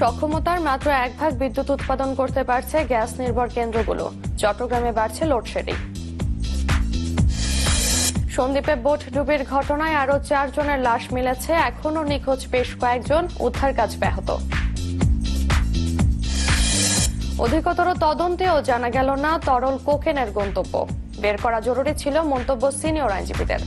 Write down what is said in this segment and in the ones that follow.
সক্ষমতার মাত্র 1 ভাগ বিদ্যুৎ উৎপাদন করতে পারছে গ্যাস নির্ভর কেন্দ্রগুলো। চট্টগ্রামে বাড়ছে লোডশেডিং। সন্দ্বীপে বোট ডুবির ঘটনায় আরো 4 জনের লাশ মিলেছে, এখনো নিখোঁজ বেশ কয়েকজন, উদ্ধার কাজ ব্যাহত। অধিকতর তদন্তেও জানা গেল না তরল কোকেনের গন্তব্য, বের করা জরুরি ছিল মন্তব্য সিনিয়র আইনজীবীদের।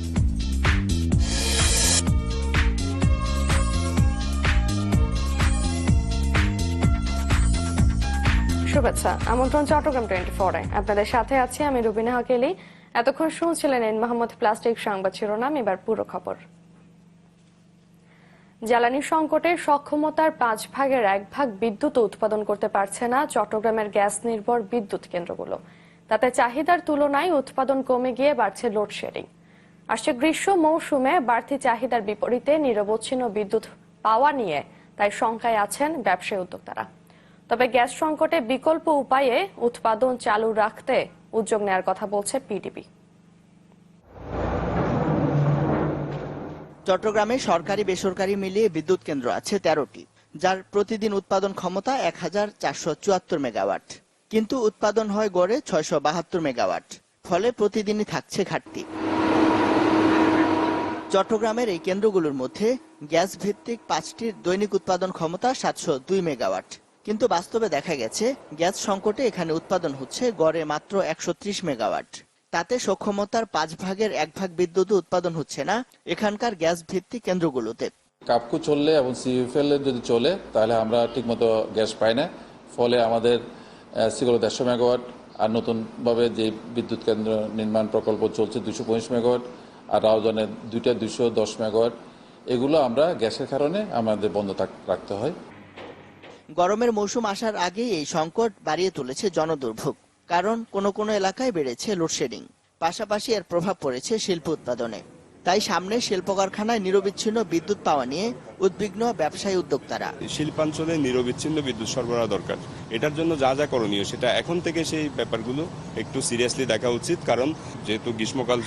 শুভেচ্ছা, আমন্ত্রণ চট্টগ্রাম 24-এ। আপনাদের সাথে আছি আমি রুবিনা হাকেলি। এতক্ষণ শুনছিলেন এন মোহাম্মদ প্লাস্টিক সংবাদ শিরোনাম, এবার পুরো খবর। জ্বালানি সংকটে সক্ষমতার 1/5 বিদ্যুৎ উৎপাদন করতে পারছে না চট্টগ্রামের গ্যাস নির্ভর বিদ্যুৎ কেন্দ্রগুলো। তাতে চাহিদার তুলনায় উৎপাদন কমে গিয়ে বাড়ছে লোডশেডিং। আসছে গ্রীষ্ম মৌসুমে বাড়তি চাহিদার বিপরীতে নিরবচ্ছিন্ন বিদ্যুৎ পাওয়া নিয়ে তাই শঙ্কায় আছেন ব্যবসায়ী উদ্যোক্তারা। তবে গ্যাস সংকটে বিকল্প উপায়ে উৎপাদন চালু রাখতে উদ্যোগ নেওয়ার কথা বলছে পিডিবি। চট্টগ্রামে সরকারি বেসরকারি মিলিয়ে বিদ্যুৎ কেন্দ্র আছে 13টি, যার প্রতিদিন উৎপাদন ক্ষমতা 1474 মেগাওয়াট, কিন্তু উৎপাদন হয় গড়ে 672 মেগাওয়াট, ফলে প্রতিদিনই থাকছে ঘাটতি। চট্টগ্রামের এই কেন্দ্রগুলোর মধ্যে গ্যাস ভিত্তিক 5টির দৈনিক উৎপাদন ক্ষমতা 702 মেগাওয়াট, কিন্তু বাস্তবে দেখা গেছে গ্যাস সংকটে এখানে উৎপাদন হচ্ছে গড়ে মাত্র 130 মেগাওয়াট। তাতে সক্ষমতার 1/5 বিদ্যুৎ উৎপাদন হচ্ছে না এখানকার গ্যাস ভিত্তিক কেন্দ্রগুলোতে। কাপকো চললে এবং সিইএফএল যদি চলে তাহলে আমরা ঠিকমতো গ্যাস পাই না, ফলে আমাদের সেগুলো 150 মেগাওয়াট, আর নতুনভাবে যে বিদ্যুৎ কেন্দ্র নির্মাণ প্রকল্প চলছে 225 মেগাওয়াট, আর রাউজানের 2টা 210 মেগাওয়াট, এগুলো আমরা গ্যাসের কারণে আমাদের বন্ধ রাখতে হয়। গরমের মৌসুম আসার আগেই এই সংকট বাড়িয়ে তুলেছে জনদুর্ভোগ, কারণ কোনো এলাকায় বেড়েছে লোডশেডিং, পাশাপাশি এর প্রভাব পড়েছে শিল্প উৎপাদনে। তাই সামনে শিল্প কারখানায় নিরবিচ্ছিন্ন বিদ্যুৎ পাওয়া নিয়ে উদ্বিগ্ন ব্যবসায়ী উদ্যোক্তারা। শিল্পাঞ্চলে নিরবিচ্ছিন্ন বিদ্যুৎ সরবরাহ দরকার। এটার জন্য যা যা করণীয় সেটা এখন থেকে সেই ব্যাপারগুলো একটু সিরিয়াসলি দেখা উচিত, কারণ যেহেতু গ্রীষ্মকাল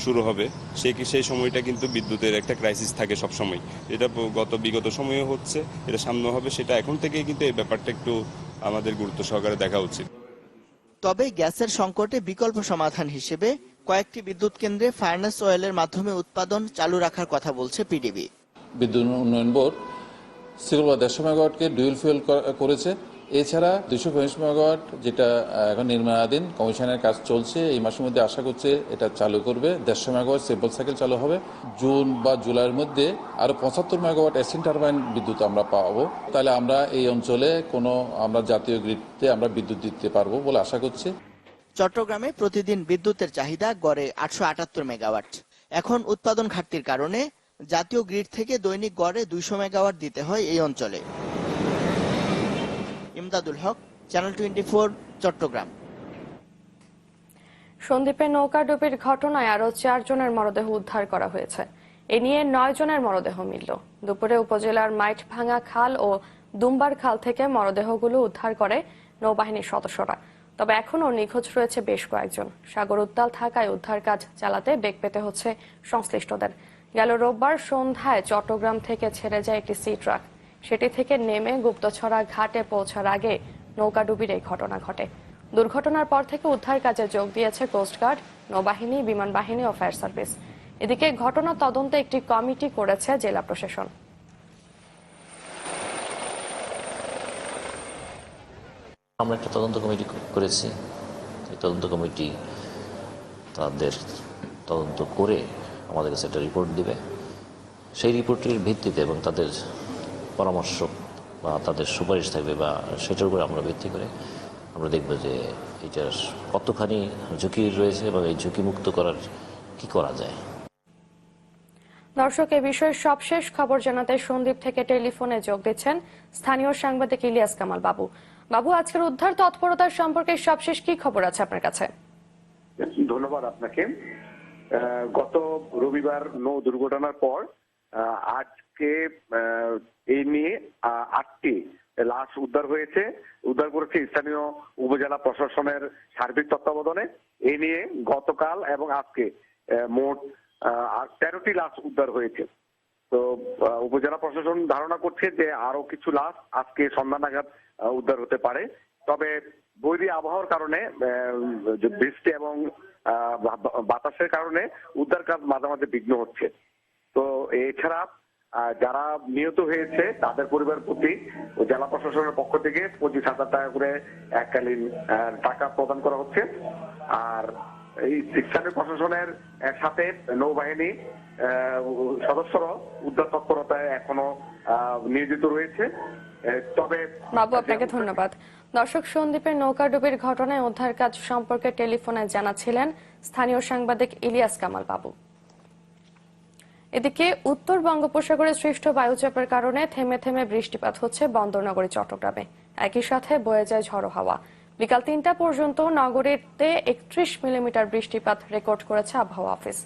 শুরু হবে সেই সময়টা কিন্তু বিদ্যুতের একটা ক্রাইসিস থাকে সবসময়। এটা বিগত সময়ে হচ্ছে, এটা সামনে হবে, সেটা এখন থেকেই কিন্তু এই ব্যাপারটা একটু আমাদের গুরুত্ব সহকারে দেখা উচিত। তবে গ্যাসের সংকটে বিকল্প সমাধান হিসেবে কয়েকটি বিদ্যুৎ কেন্দ্রে ফার্নেস অয়েলের মাধ্যমে উৎপাদন চালু রাখার কথা বলছে পিডিবি। বিদ্যুৎ উন্নয়ন বোর্ড সেগুলো 150 মেগাওয়াটকে ডুয়েল ফুয়েল করেছে। এছাড়া 225 মেগাওয়াট যেটা এখন নির্মাণাধীন, কমিশনের কাজ চলছে, এই মাসের মধ্যে আশা করছে এটা চালু করবে। 150 মেগাওয়াট সিম্পল সাইকেল চালু হবে। জুন বা জুলাইয়ের মধ্যে আরো 75 মেগাওয়াট এসিন টারবাইন বিদ্যুৎ আমরা পাবো। তাহলে আমরা এই অঞ্চলে আমরা জাতীয় গ্রিডে আমরা বিদ্যুৎ দিতে পারবো বলে আশা করছি। চট্টগ্রামে প্রতিদিন বিদ্যুতের চাহিদা গড়ে 878 মেগাওয়াট। এখন উৎপাদন ঘাটতির কারণে জাতীয় গ্রিড থেকে দৈনিক গড়ে 200 মেগাওয়াট দিতে হয় এই অঞ্চলে। ইমদাদুল হক, চ্যানেল 24, চট্টগ্রাম। সন্দ্বীপে নৌকা ডুবির ঘটনায় আরো 4 জনের মরদেহ উদ্ধার করা হয়েছে। এ নিয়ে 9 জনের মরদেহ মিলল। দুপুরে উপজেলার মাইটভাঙ্গা খাল ও দুম্বার খাল থেকে মরদেহগুলো উদ্ধার করে নৌবাহিনীর সদস্যরা। তবে এখনো নিখোঁজ রয়েছে বেশ কয়েকজন। সাগর উত্তাল থাকায় উদ্ধার কাজ চালাতে বেগ পেতে হচ্ছে সংশ্লিষ্টদের। গেল রোববার সন্ধ্যায় চট্টগ্রাম থেকে ছেড়ে যায় একটি সি ট্রাক। সেটি থেকে নেমে গুপ্তছড়া ঘাটে পৌঁছার আগে নৌকাডুবির এই ঘটনা ঘটে। দুর্ঘটনার পর থেকে উদ্ধার কাজে যোগ দিয়েছে কোস্টগার্ড, নৌবাহিনী, বিমান বাহিনী ও ফায়ার সার্ভিস। এদিকে ঘটনা তদন্তে একটি কমিটি করেছে জেলা প্রশাসন। আমরা একটা তদন্ত কমিটি করেছি। এই তদন্ত কমিটি তাদের তদন্ত করে আমাদের কাছে একটা রিপোর্ট দিবে। সেই রিপোর্টের ভিত্তিতে এবং তাদের পরামর্শ বা তাদের সুপারিশ থাকবে, বা সেটার উপরে আমরা ভিত্তি করে আমরা দেখব যে এটার কতখানি ঝুঁকি রয়েছে এবং এই ঝুঁকি মুক্ত করার কি করা যায়। দর্শক, এ বিষয়ে সবশেষ খবর জানাতে সন্দ্বীপ থেকে টেলিফোনে যোগ দিচ্ছেন স্থানীয় সাংবাদিক ইলিয়াস কামাল বাবু। বাবু, আজকের উদ্ধার তৎপরতার সম্পর্কে সবশেষ কি খবর আছে আপনার কাছে? ধন্যবাদ আপনাকে। গত রবিবার নৌ দুর্ঘটনার পর আজকে এই নিয়ে 8টি লাশ উদ্ধার হয়েছে। উদ্ধার করেছে স্থানীয় উপজেলা প্রশাসনের সার্বিক তত্ত্বাবধানে। এই নিয়ে গতকাল এবং আজকে মোট 13টি লাশ উদ্ধার হয়েছে। তো উপজেলা প্রশাসন ধারণা করছে যে আরো কিছু লাশ আজকে সন্ধ্যা নাগাদ উদ্ধার হতে পারে। তবে বৈরী আবহাওয়ার কারণে যে বৃষ্টি এবং বাতাসের কারণে উদ্ধার কাজ মাঝে মাঝে বিঘ্ন হচ্ছে। তো এছাড়া যারা নিহত হয়েছে তাদের পরিবারের প্রতি জেলা প্রশাসনের পক্ষ থেকে 25,000 টাকা করে এককালীন টাকা প্রদান করা হচ্ছে। আর এই স্থানীয় প্রশাসনের সাথে নৌবাহিনী সদস্যরা উদ্ধার তৎপরতায় এখনো নিয়োজিত রয়েছে। তবে বাবু, আপনাকে ধন্যবাদ। দর্শক, সন্দ্বীপের নৌকাডুবির ঘটনায় উদ্ধার কাজ সম্পর্কে টেলিফোনে জানাচ্ছিলেন স্থানীয় সাংবাদিক ইলিয়াস কামাল বাবু। এদিকে উত্তর বঙ্গোপসাগরে সৃষ্ট বায়ুচাপের কারণে থেমে থেমে বৃষ্টিপাত হচ্ছে বন্দরনগরী চট্টগ্রামে। একই সাথে বয়ে যায় ঝড়ো হাওয়া। বিকাল 3টা পর্যন্ত নগরীতে 31 মিলিমিটার বৃষ্টিপাত রেকর্ড করেছে আবহাওয়া অফিস।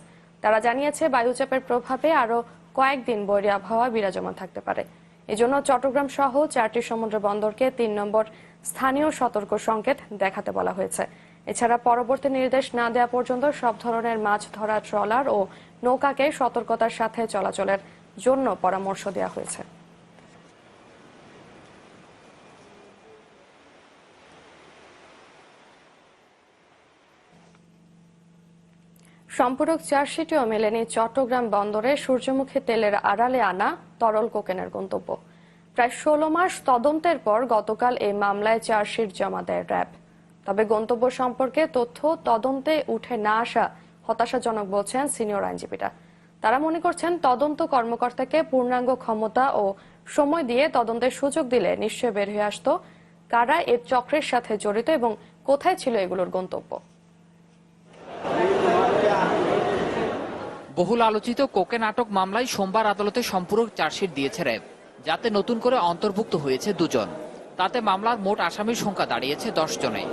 তারা জানিয়েছে বায়ুচাপের প্রভাবে আরো কয়েকদিন বৈরী আবহাওয়া বিরাজমান থাকতে পারে। এজন্য চট্টগ্রাম সহ 4টি সমুদ্র বন্দরকে 3 নম্বর স্থানীয় সতর্ক সংকেত দেখাতে বলা হয়েছে। এছাড়া পরবর্তী নির্দেশ না দেওয়া পর্যন্ত সব ধরনের মাছ ধরা ট্রলার ও নৌকাকে সতর্কতার সাথে চলাচলের জন্য পরামর্শ দেওয়া হয়েছে। সম্পূরক চার্জশিটেও মেলেনি চট্টগ্রাম বন্দরে সূর্যমুখী তেলের আড়ালে আনা তরল কোকেনের গন্তব্য। প্রায় 16 মাস তদন্তের পর গতকাল এই মামলায় চার্জশিট জমা দেয় র্যাব। তবে গন্তব্য সম্পর্কে তথ্য তদন্তে উঠে না আসা হতাশাজনক বলছেন সিনিয়র আইনজীবীরা। তারা মনে করছেন তদন্ত কর্মকর্তাকে পূর্ণাঙ্গ ক্ষমতা ও সময় দিয়ে তদন্তের সুযোগ দিলে নিশ্চয় বের হয়ে আসতো কারা এর চক্রের সাথে জড়িত এবং কোথায় ছিল এগুলোর গন্তব্য। বহুল আলোচিত কোকেন আটক মামলায় সোমবার আদালতে সম্পূরক চার্জশিট দিয়েছে র্যাব, যাতে নতুন করে অন্তর্ভুক্ত হয়েছে 2 জন। তাতে মামলার মোট আসামির সংখ্যা দাঁড়িয়েছে 10 জনে।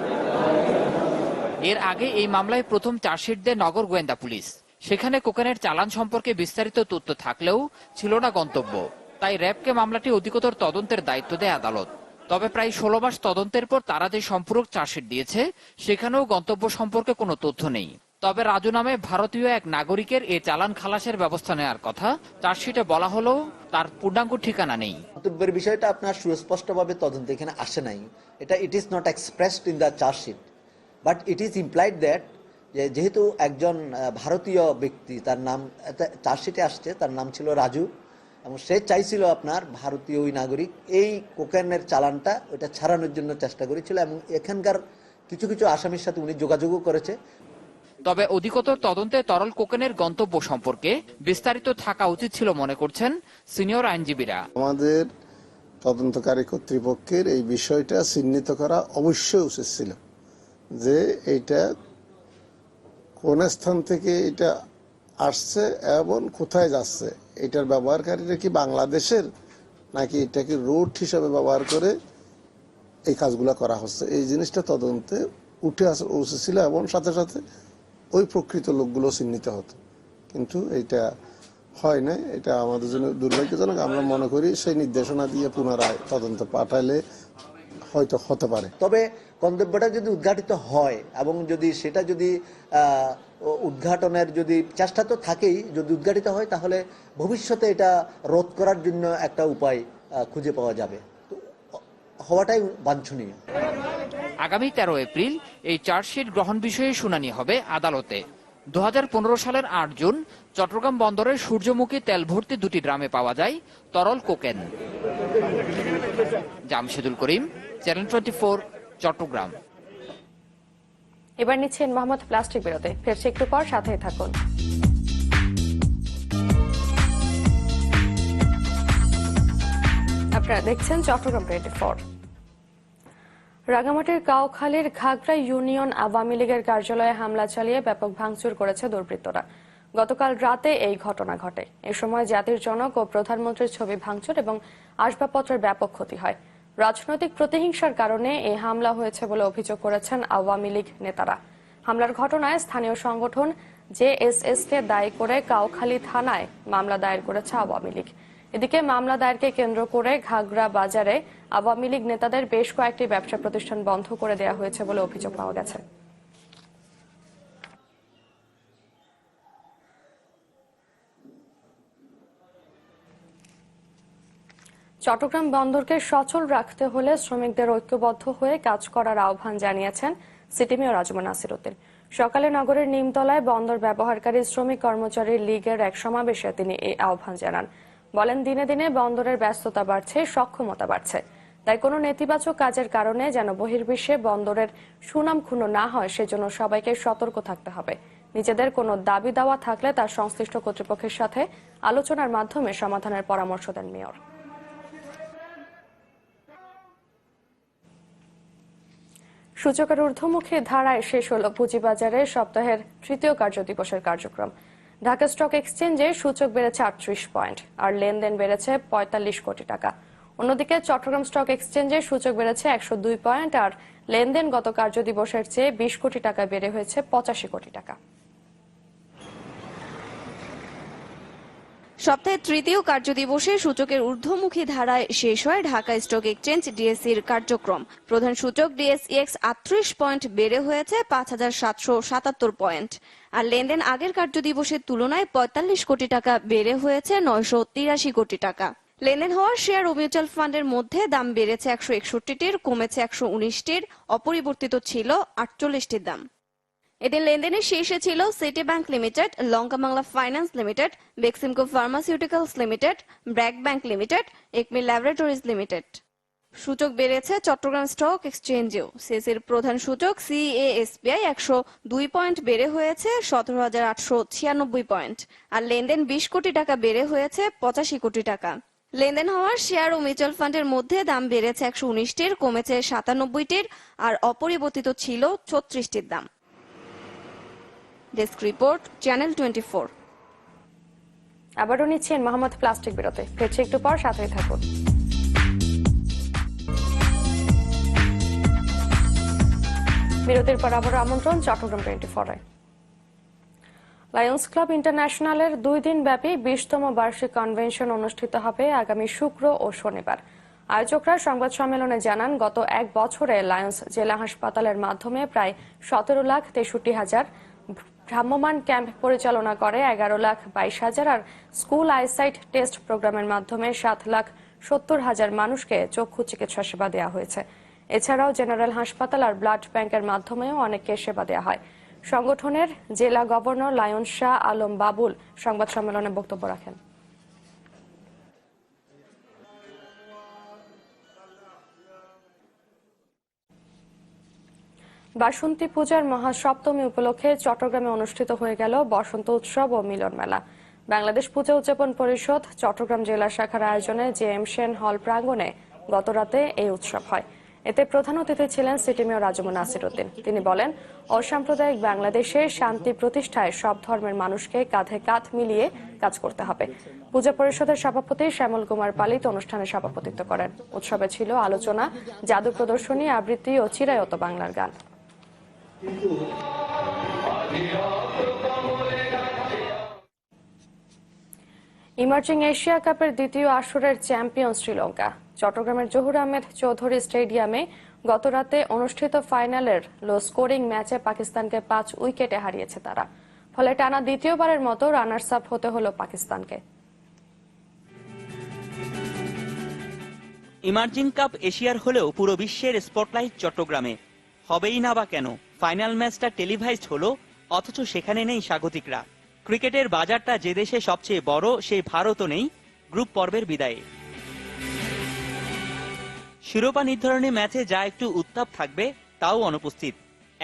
এর আগে এই মামলায় প্রথম চার্জশিট দেয় নগর গোয়েন্দা পুলিশ। সেখানে কোকেনের চালান সম্পর্কে বিস্তারিত তথ্য থাকলেও ছিল না গন্তব্য। তাই র্যাবকে মামলাটি অধিকতর তদন্তের দায়িত্ব দেয় আদালত। তবে প্রায় 16 মাস তদন্তের পর তারা যে সম্পূরক চার্জশিট দিয়েছে সেখানেও গন্তব্য সম্পর্কে কোনো তথ্য নেই। তবে রাজু নামে ভারতীয় এক নাগরিকের এ চালান খালাসের ব্যবস্থা নেওয়ার কথা চার্জশিটে বলা হলেও তার পূর্ণাঙ্গ ঠিকানা নেই। গন্তব্যের বিষয়টা আপনার সুস্পষ্টভাবে তদন্ত এখানে আসে নাই। এটা it is not expressed in the chargesheet, but it is implied that যেহেতু একজন ভারতীয় ব্যক্তি, তার নাম চার্জশিটে আসছে, তার নাম ছিল রাজু, এবং সে চাইছিল আপনার ভারতীয় ওই নাগরিক এই কোকেনের চালানটা ওইটা ছাড়ানোর জন্য চেষ্টা করেছিল, এবং এখানকার কিছু কিছু আসামির সাথে উনি যোগাযোগও করেছে। তবে অধিকতর তদন্তে তরল কোকেনের গন্তব্য সম্পর্কে বিস্তারিত থাকা উচিত ছিল মনে করছেন সিনিয়র আইনজীবীরা। আমাদের তদন্তকারী কর্তৃপক্ষের এই বিষয়টা চিহ্নিত করা অবশ্যই উচিত ছিল যে এইটা কোন স্থান থেকে এটা আসছে এবং কোথায় যাচ্ছে, এটার ব্যবহারকারীরা কি বাংলাদেশের নাকি এটাকে রুট হিসাবে ব্যবহার করে এই কাজগুলো করা হচ্ছে, এই জিনিসটা তদন্তে উঠে আসা উচিত ছিল এবং সাথে সাথে ওই প্রকৃত লোকগুলো চিহ্নিত হতো। কিন্তু এটা হয় না, এটা আমাদের জন্য দুর্ভাগ্যজনক। আমরা মনে করি সেই নির্দেশনা দিয়ে পুনরায় তদন্ত পাঠালে হয়তো হতে পারে। তবে গন্তব্যটা যদি উদ্ঘাটিত হয় এবং যদি সেটা যদি উদ্ঘাটনের যদি চেষ্টা তো থাকেই, যদি উদ্ঘাটিত হয় তাহলে ভবিষ্যতে এটা রোধ করার জন্য একটা উপায় খুঁজে পাওয়া যাবে, হওয়াটাই বাঞ্ছনীয়। আগামী 13 এপ্রিল এই চার্জশিট গ্রহণ বিষয়ে শুনানি হবে আদালতে। 2015 সালের 8 জুন চট্টগ্রাম বন্দরের সূর্যমুখী তেল ভর্তি 2টি ড্রামে পাওয়া যায় তরল কোকেন। জামশেদুল করিম, চ্যানেল 24, চট্টগ্রাম। এবার নিচ্ছেন মোহাম্মদ প্লাস্টিক বিরতি। ফিরছে একটু পর, সাথেই থাকুন। আপনারা দেখছেন চট্টগ্রাম 24। রাঙামাটির কাউখালীর ঘাগড়া ইউনিয়ন আওয়ামী লীগের কার্যালয়ে হামলা চালিয়ে ব্যাপক ভাঙচুর করেছে দুর্বৃত্তরা। গতকাল রাতে এই ঘটনা ঘটে। এ সময় জাতির জনক ও প্রধানমন্ত্রীর ছবি ভাঙচুর এবং আসবাবপত্রের ব্যাপক ক্ষতি হয়। রাজনৈতিক প্রতিহিংসার কারণে এই হামলা হয়েছে বলে অভিযোগ করেছেন আওয়ামী লীগ নেতারা। হামলার ঘটনায় স্থানীয় সংগঠন জেএসএস কে দায়ী করে কাউখালী থানায় মামলা দায়ের করেছে আওয়ামী লীগ। এদিকে মামলা দায়েরকে কেন্দ্র করে ঘাগড়া বাজারে আওয়ামী লীগ নেতাদের বেশ কয়েকটি ব্যবসা প্রতিষ্ঠান বন্ধ করে দেওয়া হয়েছে বলে অভিযোগ পাওয়া গেছে। চট্টগ্রাম বন্দরকে সচল রাখতে হলে শ্রমিকদের ঐক্যবদ্ধ হয়ে কাজ করার আহ্বান জানিয়েছেন সিটি মেয়র আজম নাসির উদ্দিন। সকালে নগরের নিমতলায় বন্দর ব্যবহারকারী শ্রমিক কর্মচারী লীগের এক সমাবেশে তিনি এই আহ্বান জানান। বলেন, দিনে দিনে বন্দরের ব্যস্ততা বাড়ছে, সক্ষমতা বাড়ছে, তাই কোনো নেতিবাচক কাজের কারণে যেন বহির্বিশ্বে বন্দরের সুনাম ক্ষুণ্ণ না হয় সেজন্য সবাইকে সতর্ক থাকতে হবে। নিজেদের কোনো দাবি দাওয়া থাকলে তার সংশ্লিষ্ট কর্তৃপক্ষের সাথে আলোচনার মাধ্যমে সমাধানের পরামর্শ দেন মেয়র। সূচকের ঊর্ধ্বমুখী ধারায় শেষ হল পুঁজিবাজারে সপ্তাহের তৃতীয় কার্যদিবসের কার্যক্রম। ঢাকা স্টক এক্সচেঞ্জে সূচক বেড়েছে 38 পয়েন্ট আর লেনদেন বেড়েছে 45 কোটি টাকা। অন্যদিকে চট্টগ্রাম স্টক এক্সচেঞ্জে সূচক বেড়েছে 102 পয়েন্ট আর লেনদেন গত কার্যদিবসের চেয়ে 20 কোটি টাকা বেড়ে হয়েছে 85 কোটি টাকা। সপ্তাহের তৃতীয় কার্যদিবসে সূচকের ঊর্ধ্বমুখী ধারায় শেষ হয় ঢাকা স্টক এক্সচেঞ্জ ডিএসসির কার্যক্রম। প্রধান সূচক ডিএসইএক্স 38 পয়েন্ট বেড়ে হয়েছে 5777 পয়েন্ট আর লেনদেন আগের কার্যদিবসের তুলনায় 45 কোটি টাকা বেড়ে হয়েছে 983 কোটি টাকা। লেনদেন হওয়া শেয়ার ও মিউচুয়াল ফান্ডের মধ্যে দাম বেড়েছে 161টির, কমেছে 119টির, অপরিবর্তিত ছিল 48টির দাম। এদিন লেনদেনের শীর্ষে ছিল City Bank Limited, Lanka Bangla finance limited, Beximco pharmaceuticals limited, BRAC bank limited, acme laboratories limited. সূচক বেড়েছে চট্টগ্রাম স্টক এক্সচেঞ্জেও। সিএসির প্রধান সূচক সিএএসপিআই 102 পয়েন্ট বেড়ে হয়েছে 17,896 পয়েন্ট আর লেনদেন 20 কোটি টাকা বেড়ে হয়েছে 85 কোটি টাকা। লেনদেন হওয়ার শেয়ার ও মিউচুয়াল ফান্ডের মধ্যে দাম বেড়েছে 119টির, কমেছে 97টির আর অপরিবর্তিত ছিল 36টির দাম। Desk report, channel 24। আবারও নিচ্ছেন মোহাম্মদ প্লাস্টিক বিরতি। ফিরছে একটু পর, সাথেই থাকুন। বিরতির পর আবারও আমন্ত্রণ চট্টগ্রাম 24-এ। লায়ন্স ক্লাব ইন্টারন্যাশনালের 2 দিন ব্যাপী 20তম বার্ষিক কনভেনশন অনুষ্ঠিত হবে আগামী শুক্র ও শনিবার। আয়োজকরা সংবাদ সম্মেলনে জানান, গত 1 বছরে লায়ন্স জেলা হাসপাতালের মাধ্যমে প্রায় 17,63,000 ভ্রাম্যমাণ ক্যাম্প পরিচালনা করে 11,22,000 আর স্কুল আইসাইট টেস্ট প্রোগ্রামের মাধ্যমে 7,70,000 মানুষকে চক্ষু চিকিৎসা সেবা দেওয়া হয়েছে। এছাড়াও জেনারেল হাসপাতাল আর ব্লাড ব্যাংকের মাধ্যমেও অনেককে সেবা দেওয়া হয়। সংগঠনের জেলা গভর্নর লায়ন শাহ আলম বাবুল সংবাদ সম্মেলনে বক্তব্য রাখেন। বাসন্তী পূজার মহাসপ্তমী উপলক্ষে চট্টগ্রামে অনুষ্ঠিত হয়ে গেল বসন্ত উৎসব ও মিলন মেলা। বাংলাদেশ পূজা উদযাপন পরিষদ চট্টগ্রাম জেলা শাখার আয়োজনে জেএম সেন হল প্রাঙ্গণে গতরাতে এই উৎসব হয়। এতে প্রধান অতিথি ছিলেন সিটি মেয়র আজম নাসির উদ্দিন। তিনি বলেন, অসাম্প্রদায়িক বাংলাদেশে শান্তি প্রতিষ্ঠায় সব ধর্মের মানুষকে কাঁধে কাঁধ মিলিয়ে কাজ করতে হবে। পূজা পরিষদের সভাপতি শ্যামল কুমার পালিত অনুষ্ঠানে সভাপতিত্ব করেন। উৎসবে ছিল আলোচনা, জাদু প্রদর্শনী, আবৃত্তি ও চিরায়ত বাংলার গান। ইমার্জিং এশিয়া কাপের দ্বিতীয় আসরের চ্যাম্পিয়ন শ্রীলঙ্কা। চট্টগ্রামের জহুর আহমেদ চৌধুরী স্টেডিয়ামে গতরাতে অনুষ্ঠিত ফাইনালের লো স্কোরিং ম্যাচে পাকিস্তানকে 5 উইকেটে হারিয়েছে তারা। ফলে টানা দ্বিতীয়বারের মতো রানার্স আপ হতে হলো পাকিস্তানকে। ইমার্জিং কাপ এশিয়ার হলেও পুরো বিশ্বের স্পটলাইট চট্টগ্রামে। হবেই না বা কেন? ফাইনাল ম্যাচটা টেলিভাইজড হলো, অথচ সেখানে নেই স্বাগতিকরা। ক্রিকেটের বাজারটা যে দেশে সবচেয়ে বড় সেই ভারতও নেই গ্রুপ পর্বের বিদায়ে। শিরোপা নির্ধারণী ম্যাচে যা একটু উত্তাপ থাকবে তাও অনুপস্থিত।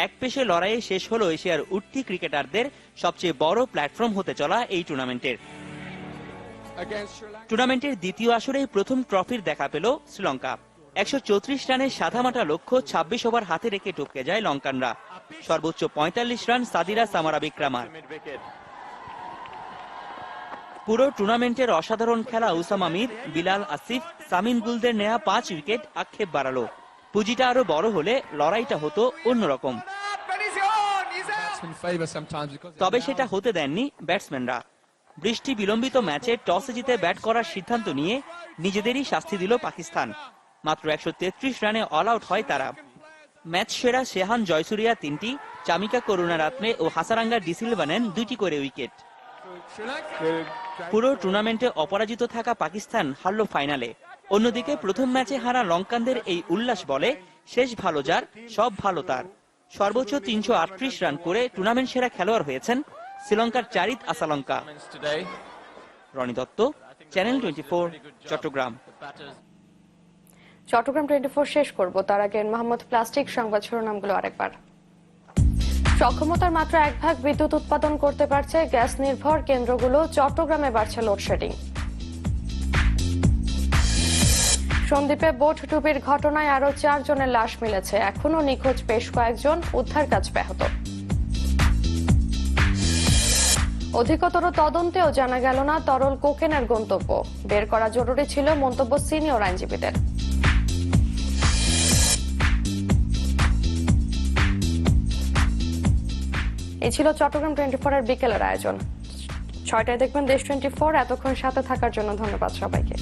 এক পেশে লড়াইয়ে শেষ হলো এশিয়ার উঠতি ক্রিকেটারদের সবচেয়ে বড় প্ল্যাটফর্ম হতে চলা এই টুর্নামেন্টের। টুর্নামেন্টের দ্বিতীয় আসরেই প্রথম ট্রফির দেখা পেল শ্রীলঙ্কা। 134 রানের সাদামাটা লক্ষ্য 26 ওভার হাতে রেখে টপকে যায় লঙ্কানরা। সর্বোচ্চ 45 রান সাদিরা সামারা বিক্রামার। পুরো টুর্নামেন্টের অসাধারণ খেলা উসামা মির, বিলাল আসিফ, সামিন গুলদের নেয়া 5 উইকেট আক্ষেপ বাড়ালো। পুঁজিটা আরো বড় হলে লড়াইটা হতো অন্যরকম। তবে সেটা হতে দেননি ব্যাটসম্যানরা। বৃষ্টি বিলম্বিত ম্যাচে টসে জিতে ব্যাট করার সিদ্ধান্ত নিয়ে নিজেদেরই শাস্তি দিল পাকিস্তান। মাত্র 133 রানে অল আউট হয় তারা। ম্যাচ সেরা শেহান জয়সুরিয়া 3টি, চামিকা করুণারাত্নে ও হাসারাঙ্গা ডিসিলভা নেন 2টি করে উইকেট। পুরো টুর্নামেন্টে অপরাজিত থাকা পাকিস্তান হারল ফাইনালে। অন্যদিকে প্রথম ম্যাচে হারা লঙ্কানদের এই উল্লাস বলে শেষ ভালো যার সব ভালো তার। সর্বোচ্চ 338 রান করে টুর্নামেন্ট সেরা খেলোয়াড় হয়েছেন শ্রীলঙ্কার চারিত আসালঙ্কা। রনি দত্ত, চ্যানেল 24, চট্টগ্রাম। চট্টগ্রাম 24 শেষ করব, তার আগে মোহাম্মদ প্লাস্টিক সংবাদ শিরোনামগুলো আরেকবার। সক্ষমতার মাত্র 1 ভাগ বিদ্যুৎ উৎপাদন করতে পারছে গ্যাস নির্ভর কেন্দ্রগুলো, চট্টগ্রামে বাড়ছে লোডশেডিং। সন্দ্বীপে বোট ডুবির ঘটনায় আরো 4 জনের লাশ মিলেছে, এখনো নিখোঁজ বেশ কয়েকজন, উদ্ধার কাজ ব্যাহত। অধিকতর তদন্তেও জানা গেল না তরল কোকেনের গন্তব্য, বের করা জরুরি ছিল মন্তব্য সিনিয়র আইনজীবীদের। এই ছিল চট্টগ্রাম 24 এর বিকেলের আয়োজন। 6টায় দেখবেন দেশ 24। এতক্ষণ সাথে থাকার জন্য ধন্যবাদ সবাইকে।